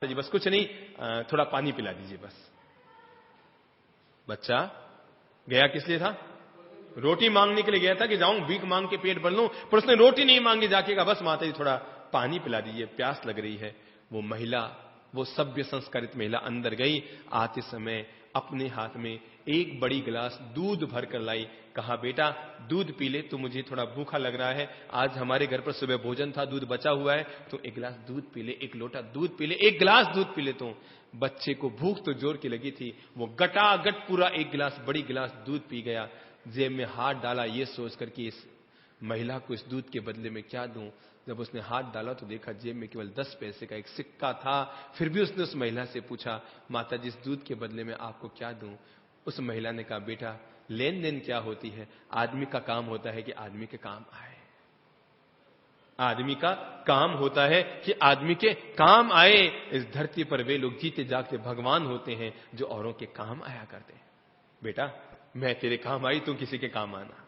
जी बस कुछ नहीं, थोड़ा पानी पिला दीजिए बस। बच्चा गया किस लिए था? रोटी मांगने के लिए गया था कि जाऊं भीख मांग के पेट भर लूं, पर उसने रोटी नहीं मांगी, जाके कहा बस माता जी थोड़ा पानी पिला दीजिए, प्यास लग रही है। वो महिला, वो सभ्य संस्कारित महिला अंदर गई, आते समय अपने हाथ में एक बड़ी गिलास दूध भर कर लाई। कहा बेटा दूध पी ले, तो मुझे थोड़ा भूखा लग रहा है, आज हमारे घर पर सुबह भोजन था, दूध बचा हुआ है, तो एक गिलास दूध पी ले, एक लोटा दूध पी ले, एक गिलास दूध पी ले। तो बच्चे को भूख तो जोर की लगी थी, वो गटागट पूरा एक गिलास, बड़ी गिलास दूध पी गया। जेब में हाथ डाला ये सोचकर कि इस महिला को इस दूध के बदले में क्या दूं। जब उसने हाथ डाला तो देखा जेब में केवल 10 पैसे का एक सिक्का था। फिर भी उसने उस महिला से पूछा, माता जी इस दूध के बदले में आपको क्या दूं? उस महिला ने कहा, बेटा लेन देन क्या होती है, आदमी का काम होता है कि आदमी के काम आए। आदमी का काम होता है कि आदमी के काम आए। इस धरती पर वे लोग जीते जागते भगवान होते हैं जो औरों के काम आया करते हैं। बेटा मैं तेरे काम आई, तू किसी के काम आना।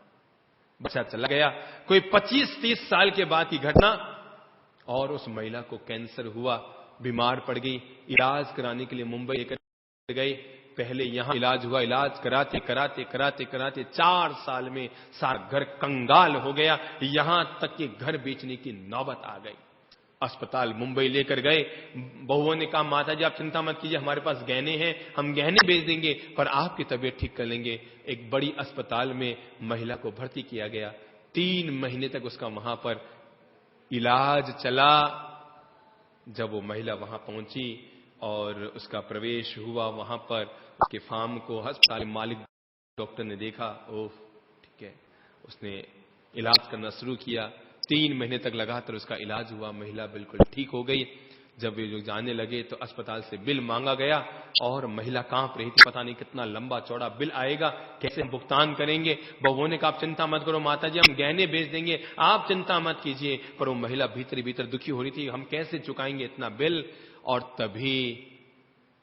बच्चा चला गया। कोई 25-30 साल के बाद की घटना, और उस महिला को कैंसर हुआ, बीमार पड़ गई, इलाज कराने के लिए मुंबई लेकर गई। पहले यहां इलाज हुआ, इलाज कराते कराते कराते कराते 4 साल में सारा घर कंगाल हो गया, यहां तक कि घर बेचने की नौबत आ गई। अस्पताल मुंबई लेकर गए। बहुओं ने कहा, माता जी आप चिंता मत कीजिए, हमारे पास गहने हैं, हम गहने बेच देंगे, पर आपकी तबीयत ठीक कर लेंगे। एक बड़ी अस्पताल में महिला को भर्ती किया गया। 3 महीने तक उसका वहां पर इलाज चला। जब वो महिला वहां पहुंची और उसका प्रवेश हुआ वहां पर, उसके फार्म को अस्पताल मालिक डॉक्टर ने देखा, ओह ठीक है, उसने इलाज करना शुरू किया। 3 महीने तक लगातार उसका इलाज हुआ, महिला बिल्कुल ठीक हो गई। जब वे लोग जाने लगे तो अस्पताल से बिल मांगा गया और महिला कांप रही थी, पता नहीं कितना लंबा चौड़ा बिल आएगा, कैसे हम भुगतान करेंगे। बहुओं ने कहा आप चिंता मत करो माता जी, हम गहने बेच देंगे, आप चिंता मत कीजिए। पर वो महिला भीतर भीतर दुखी हो रही थी, हम कैसे चुकाएंगे इतना बिल। और तभी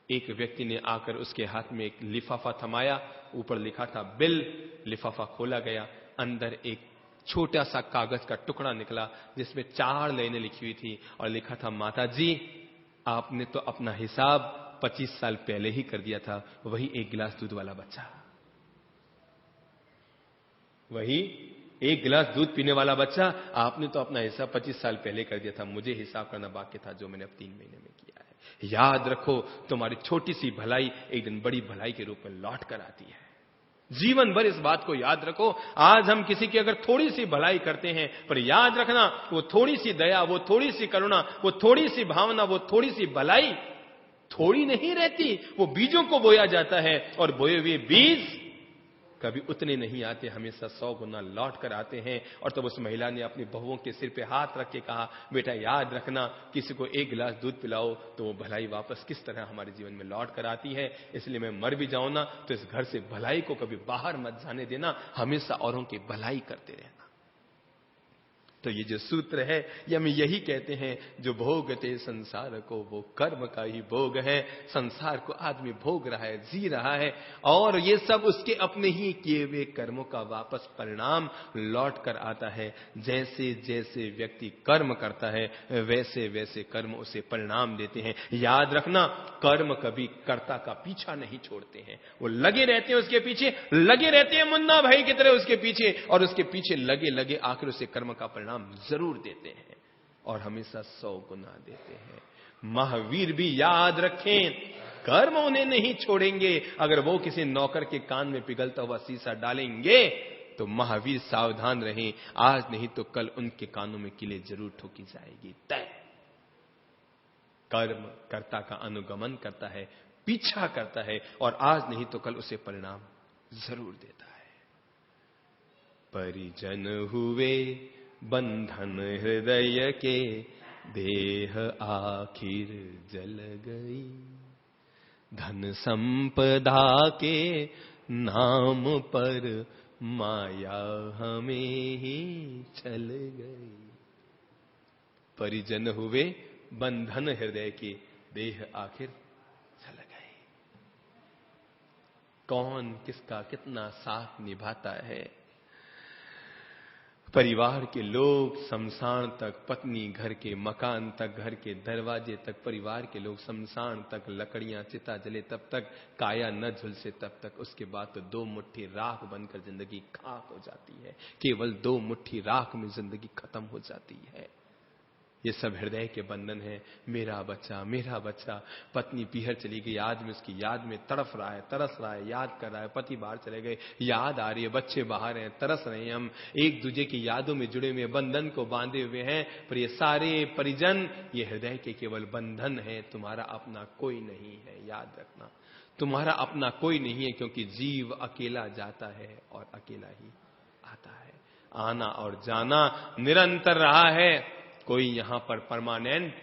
एक व्यक्ति ने आकर उसके हाथ में एक लिफाफा थमाया, ऊपर लिखा था बिल। लिफाफा खोला गया, अंदर एक छोटा सा कागज का टुकड़ा निकला जिसमें 4 लाइनें लिखी हुई थी और लिखा था, माता जी आपने तो अपना हिसाब 25 साल पहले ही कर दिया था। वही एक गिलास दूध वाला बच्चा, वही एक गिलास दूध पीने वाला बच्चा, आपने तो अपना हिसाब 25 साल पहले कर दिया था, मुझे हिसाब करना बाकी था जो मैंने अब 3 महीने में किया है। याद रखो तुम्हारी छोटी सी भलाई एक दिन बड़ी भलाई के रूप में लौट कर आती है। जीवन भर इस बात को याद रखो। आज हम किसी की अगर थोड़ी सी भलाई करते हैं, पर याद रखना वो थोड़ी सी दया, वो थोड़ी सी करुणा, वो थोड़ी सी भावना, वो थोड़ी सी भलाई थोड़ी नहीं रहती। वो बीजों को बोया जाता है और बोए हुए बीज कभी उतने नहीं आते, हमेशा 100 गुना लौट कर आते हैं। और तब उस महिला ने अपनी बहुओं के सिर पे हाथ रख के कहा, बेटा याद रखना किसी को एक गिलास दूध पिलाओ तो वो भलाई वापस किस तरह हमारे जीवन में लौट कर आती है। इसलिए मैं मर भी जाऊं ना तो इस घर से भलाई को कभी बाहर मत जाने देना, हमेशा औरों की भलाई करते रहना। तो ये जो सूत्र है ये हमें यही कहते हैं, जो भोगते संसार को वो कर्म का ही भोग है। संसार को आदमी भोग रहा है, जी रहा है, और ये सब उसके अपने ही किए हुए कर्मों का वापस परिणाम लौट कर आता है। जैसे जैसे व्यक्ति कर्म करता है वैसे वैसे कर्म उसे परिणाम देते हैं। याद रखना कर्म कभी कर्ता का पीछा नहीं छोड़ते हैं, वो लगे रहते हैं उसके पीछे, लगे रहते हैं मुन्ना भाई की तरह उसके पीछे, और उसके पीछे लगे लगे आखिर उसे कर्म का परिणाम जरूर देते हैं और हमेशा 100 गुना देते हैं। महावीर भी याद रखें, कर्म उन्हें नहीं छोड़ेंगे। अगर वो किसी नौकर के कान में पिघलता हुआ शीशा डालेंगे तो महावीर सावधान रहें, आज नहीं तो कल उनके कानों में किले जरूर ठोकी जाएगी तय। कर्म कर्ता का अनुगमन करता है, पीछा करता है, और आज नहीं तो कल उसे परिणाम जरूर देता है। परिजन हुए बंधन हृदय के, देह आखिर जल गई, धन संपदा के नाम पर माया हमें ही चल गई। परिजन हुए बंधन हृदय के, देह आखिर चल गए। कौन किसका कितना साथ निभाता है, परिवार के लोग शमशान तक, पत्नी घर के मकान तक, घर के दरवाजे तक, परिवार के लोग शमशान तक, लकड़ियां चिता जले तब तक, काया न झुलसे तब तक, उसके बाद तो 2 मुट्ठी राख बनकर जिंदगी खाक हो जाती है। केवल 2 मुट्ठी राख में जिंदगी खत्म हो जाती है। ये सब हृदय के बंधन है। मेरा बच्चा, पत्नी पीहर चली गई, आज में उसकी याद में तड़फ रहा है, तरस रहा है, याद कर रहा है, पति बाहर चले गए, याद आ रही है, बच्चे बाहर हैं, तरस रहे हैं, हम एक दूसरे की यादों में जुड़े हुए, बंधन को बांधे हुए हैं। पर ये सारे परिजन ये हृदय के केवल बंधन है, तुम्हारा अपना कोई नहीं है। याद रखना, तुम्हारा अपना कोई नहीं है, क्योंकि जीव अकेला जाता है और अकेला ही आता है। आना और जाना निरंतर रहा है, कोई यहां पर परमानेंट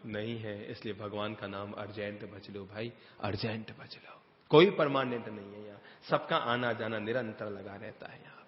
नहीं है। इसलिए भगवान का नाम अर्जेंट भज लो भाई, अर्जेंट भज लो। कोई परमानेंट नहीं है यहां, सबका आना जाना निरंतर लगा रहता है। यहां पर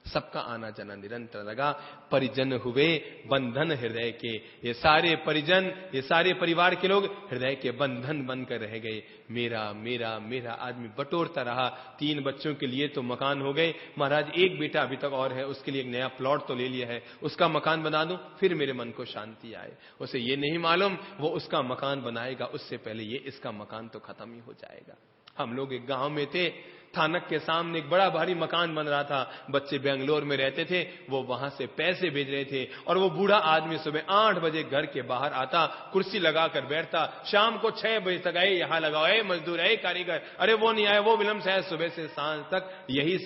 सबका आना जाना निरंतर लगा। परिजन हुए बंधन हृदय के, ये सारे परिजन, ये सारे परिवार के लोग हृदय के बंधन बनकर रह गए। मेरा मेरा मेरा आदमी बटोरता रहा। 3 बच्चों के लिए तो मकान हो गए, महाराज एक बेटा अभी तक और है, उसके लिए एक नया प्लॉट तो ले लिया है, उसका मकान बना दूं फिर मेरे मन को शांति आए। उसे ये नहीं मालूम वो उसका मकान बनाएगा, उससे पहले ये इसका मकान तो खत्म ही हो जाएगा। हम लोग एक गांव में थे, थानक के सामने एक बड़ा भारी मकान बन रहा था, बच्चे बेंगलोर में रहते थे, वो वहां से पैसे भेज रहे थे, और वो बूढ़ा आदमी सुबह 8 बजे घर के बाहर आता, कुर्सी लगाकर बैठता, शाम को 6 बजे तक आए, यहां लगाओ, मजदूर है कारीगर, अरे वो नहीं आए, वो विलंब से आए, सुबह से सांझ तक यही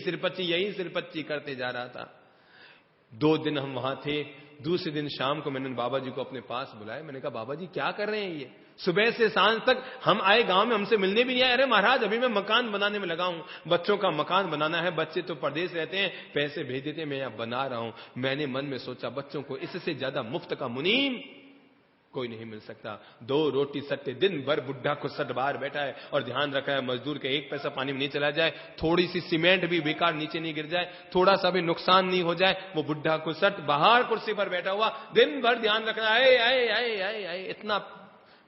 सिरपच्ची करते जा रहा था। 2 दिन हम वहां थे। दूसरे दिन शाम को मैंने बाबा जी को अपने पास बुलाया, मैंने कहा बाबा जी क्या कर रहे हैं ये, सुबह से सांझ तक हम आए गांव में, हमसे मिलने भी नहीं आए। अरे महाराज अभी मैं मकान बनाने में लगा हूं, बच्चों का मकान बनाना है, बच्चे तो परदेश रहते हैं, पैसे भेज देते हैं, मैं यहां बना रहा हूं। मैंने मन में सोचा बच्चों को इससे ज्यादा मुफ्त का मुनीम कोई नहीं मिल सकता। 2 रोटी सट्टे दिन भर बुढ़ा को सट बाहर बैठा है और ध्यान रखा है मजदूर के 1 पैसा पानी में नहीं चला जाए, थोड़ी सी सीमेंट भी बेकार नीचे नहीं गिर जाए, थोड़ा सा भी नुकसान नहीं हो जाए। वो बुढ़ा को सट बाहर कुर्सी पर बैठा हुआ दिन भर ध्यान रखना है। इतना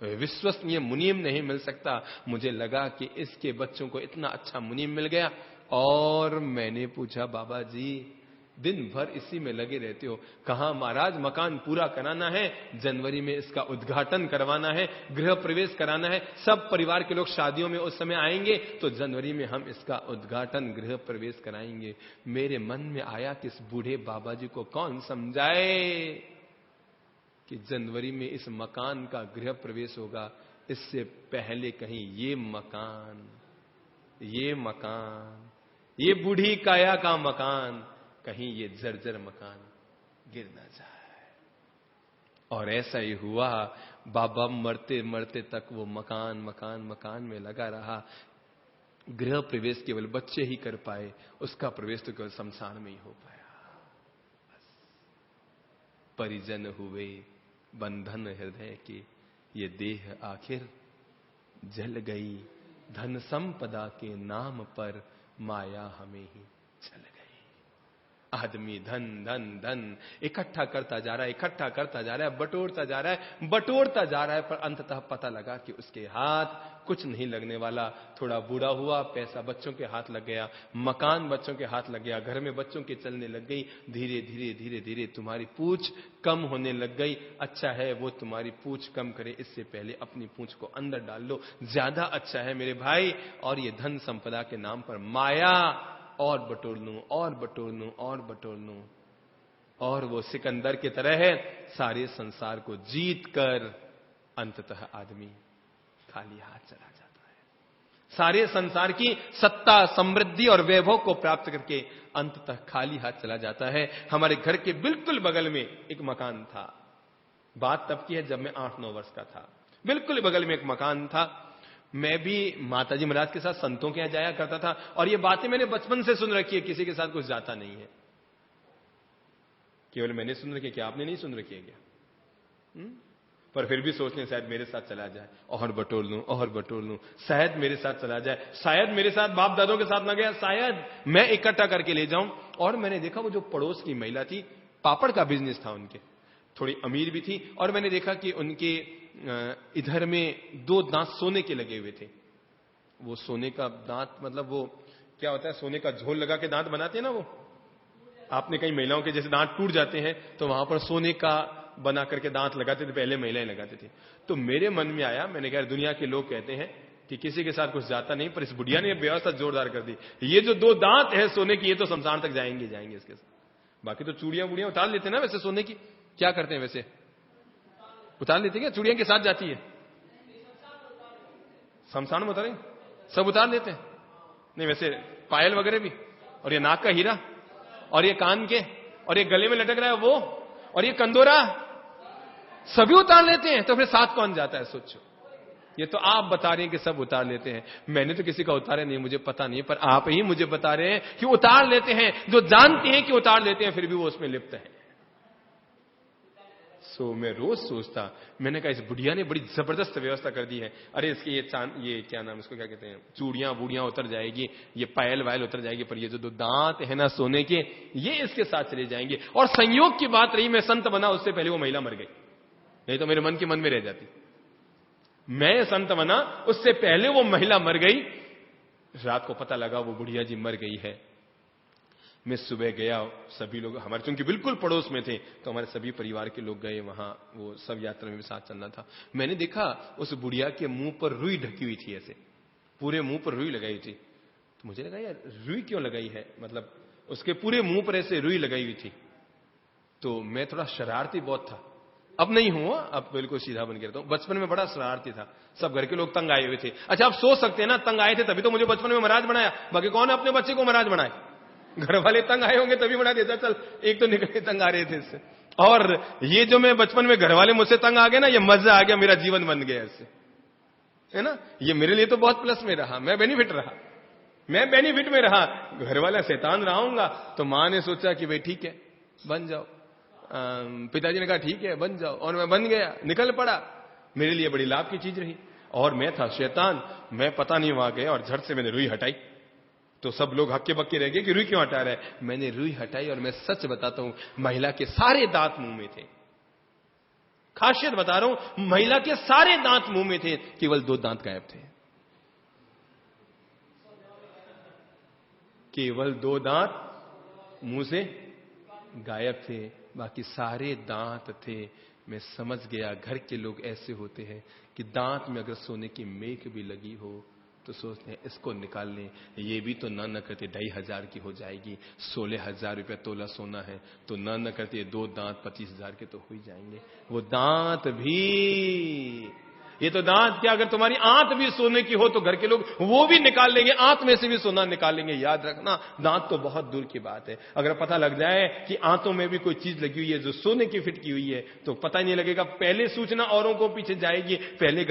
विश्वसनीय मुनीम नहीं मिल सकता। मुझे लगा कि इसके बच्चों को इतना अच्छा मुनीम मिल गया। और मैंने पूछा बाबा जी दिन भर इसी में लगे रहते हो? कहा महाराज मकान पूरा कराना है, जनवरी में इसका उद्घाटन करवाना है, गृह प्रवेश कराना है, सब परिवार के लोग शादियों में उस समय आएंगे, तो जनवरी में हम इसका उद्घाटन गृह प्रवेश कराएंगे। मेरे मन में आया कि इस बूढ़े बाबा जी को कौन समझाए कि जनवरी में इस मकान का गृह प्रवेश होगा, इससे पहले कहीं ये मकान, ये बूढ़ी काया का मकान, कहीं ये जर्जर मकान गिर ना जाए। और ऐसा ही हुआ। बाबा मरते मरते तक वो मकान में लगा रहा। गृह प्रवेश केवल बच्चे ही कर पाए, उसका प्रवेश तो केवल शमशान में ही हो पाया। परिजन हुए बंधन हृदय के, ये देह आखिर जल गई, धन संपदा के नाम पर माया हमें ही चल गई। आदमी धन धन धन इकट्ठा करता जा रहा है, बटोरता जा रहा है, पर अंततः पता लगा कि उसके हाथ कुछ नहीं लगने वाला। थोड़ा बूढ़ा हुआ, पैसा बच्चों के हाथ लग गया, मकान बच्चों के हाथ लग गया, घर में बच्चों के चलने लग गई। धीरे धीरे तुम्हारी पूंछ कम होने लग गई। अच्छा है वो तुम्हारी पूंछ कम करे, इससे पहले अपनी पूंछ को अंदर डाल लो, ज्यादा अच्छा है मेरे भाई। और ये धन संपदा के नाम पर माया, और बटोर लूं, और वो सिकंदर की तरह है, सारे संसार को जीत कर अंततः आदमी खाली हाथ चला जाता है। सारे संसार की सत्ता, समृद्धि और वैभव को प्राप्त करके अंततः खाली हाथ चला जाता है। हमारे घर के बिल्कुल बगल में एक मकान था। बात तब की है जब मैं 8-9 वर्ष का था। बिल्कुल बगल में एक मकान था। मैं भी माताजी महाराज के साथ संतों के यहां जाया करता था, और ये बातें मैंने बचपन से सुन रखी है, किसी के साथ कुछ जाता नहीं है, केवल मैंने सुन रखी है। क्या आपने नहीं सुन रखी है क्या? पर फिर भी सोचने शायद मेरे साथ चला जाए, और बटोर लूं, शायद मेरे साथ चला जाए, शायद मेरे साथ बाप दादों के साथ ना गया, शायद मैं इकट्ठा करके ले जाऊं। और मैंने देखा वो जो पड़ोस की महिला थी, पापड़ का बिजनेस था उनके, थोड़ी अमीर भी थी, और मैंने देखा कि उनके इधर में 2 दांत सोने के लगे हुए थे। वो सोने का दांत मतलब वो क्या होता है, सोने का झोल लगा के दांत बनाते हैं ना, वो आपने कई महिलाओं के जैसे दांत टूट जाते हैं तो वहां पर सोने का बना करके दांत लगाते थे, पहले महिलाएं लगाते थे। तो मेरे मन में आया, मैंने कहा दुनिया के लोग कहते हैं कि किसी के साथ कुछ जाता नहीं, पर इस बुढ़िया ने व्यवस्था जोरदार कर दी। ये जो 2 दांत है सोने की, ये तो शमशान तक जाएंगे इसके साथ। बाकी तो चूड़ियां बुड़ियां उतार लेते ना वैसे सोने की, क्या करते हैं वैसे, उतार लेते क्या? चूड़ियां के साथ जाती है शमशान में, उतारेंगे सब उतार लेते हैं। नहीं वैसे पायल वगैरह भी, और ये नाक का हीरा, और ये कान के, और ये गले में लटक रहा है वो, और ये कंदोरा, सभी उतार लेते हैं। तो फिर साथ कौन जाता है सोचो। ये तो आप बता रहे हैं कि सब उतार लेते हैं, मैंने तो किसी का उतारे नहीं, मुझे पता नहीं, पर आप ही मुझे बता रहे हैं कि उतार लेते हैं। जो जानते हैं कि उतार लेते हैं फिर भी वो उसमें लिप्त है। सो मैं रोज सोचता, मैंने कहा इस बुढ़िया ने बड़ी जबरदस्त व्यवस्था कर दी है। अरे इसके ये क्या नाम, इसको क्या कहते हैं, चूड़ियां बूड़ियां उतर जाएगी, ये पायल वायल उतर जाएगी, पर ये जो 2 दांत है ना सोने के, ये इसके साथ चले जाएंगे। और संयोग की बात रही, मैं संत बना उससे पहले वो महिला मर गई, नहीं तो मेरे मन के मन में रह जाती। मैं संत बना उससे पहले वो महिला मर गई। रात को पता लगा वो बुढ़िया जी मर गई है। मैं सुबह गया, सभी लोग हमारे चूंकि बिल्कुल पड़ोस में थे, तो हमारे सभी परिवार के लोग गए वहां, वो सब यात्रा में भी साथ चलना था। मैंने देखा उस बुढ़िया के मुंह पर रुई ढकी हुई थी, ऐसे पूरे मुंह पर रुई लगाई थी। तो मुझे लगा यार रुई क्यों लगाई है, मतलब उसके पूरे मुंह पर ऐसे रुई लगाई हुई थी। तो मैं थोड़ा शरारती बहुत था, अब नहीं हूं, अब बिल्कुल सीधा बन के रहता हूं। बचपन में बड़ा शरारती था, सब घर के लोग तंग आए हुए थे। अच्छा आप सोच सकते हैं ना, तंग आए थे तभी तो मुझे बचपन में महाराज बनाया, बाकी कौन अपने बच्चे को महाराज बनाए? घर वाले तंग आए होंगे तभी बना देता, चल एक तो निकले तंग आ रहे थे इससे। और ये जो मैं बचपन में घर वाले मुझसे तंग आ गए ना, ये मजा आ गया, मेरा जीवन बन गया इससे, है ना। ये मेरे लिए तो बहुत प्लस में रहा, मैं बेनिफिट में रहा। घर वाला शैतान रहा, तो मां ने सोचा कि भाई ठीक है बन जाओ, पिताजी ने कहा ठीक है बन जाओ, और मैं बन गया, निकल पड़ा। मेरे लिए बड़ी लाभ की चीज रही। और मैं था शैतान, मैं पता नहीं वहां गया और झट से मैंने रुई हटाई। तो सब लोग हक्के बक्के रह गए कि रुई क्यों हटा रहा है। मैंने रुई हटाई और मैं सच बताता हूं, महिला के सारे दांत मुंह में थे। खासियत बता रहा हूं, महिला के सारे दांत मुंह में थे, केवल 2 दांत गायब थे। केवल 2 दांत मुंह से गायब थे, बाकी सारे दांत थे। मैं समझ गया घर के लोग ऐसे होते हैं कि दांत में अगर सोने की मेख भी लगी हो तो सोचते हैं इसको निकाल लें, ये भी तो न करते 2,500 की हो जाएगी, 16,000 रुपया तोला सोना है, तो न करते 2 दांत 25,000 के तो हो ही जाएंगे। वो दांत भी, ये तो दांत क्या, अगर तुम्हारी आंत भी सोने की हो तो घर के लोग वो भी निकाल लेंगे, आंत में से भी सोना निकालेंगे। याद रखना, दांत तो बहुत दूर की बात है। अगर पता लग जाए कि आंतों में भी कोई चीज लगी हुई है जो सोने की फिट की हुई है, तो पता ही नहीं लगेगा। पहले सूचना औरों को पीछे जाएगी, पहले